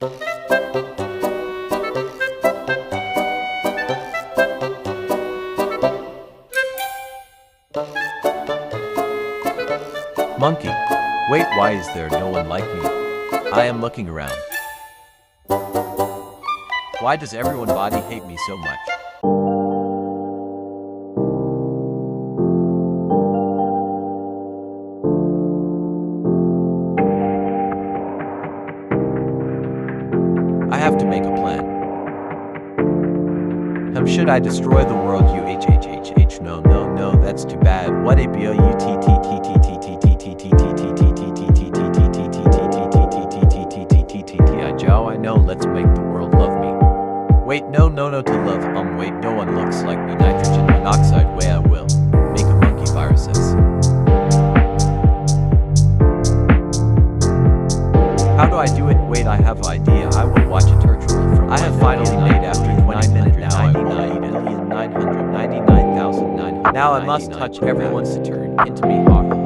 Monkey. Wait, why is there no one like me? I am looking around. Why does everybody hate me so much? I have to make a plan. Should I destroy the world? No, that's too bad. What a Joe, I know, let's make the world love me. Wait, no, to love, wait, no one looks like me. Nitrogen monoxide, way I will make a monkey viruses. How do I do it? Wait, I have idea. I will watch a tutorial from I have finally made after 20 minutes now. 99,999,900. Now I must touch everyone's to turn into me hawk.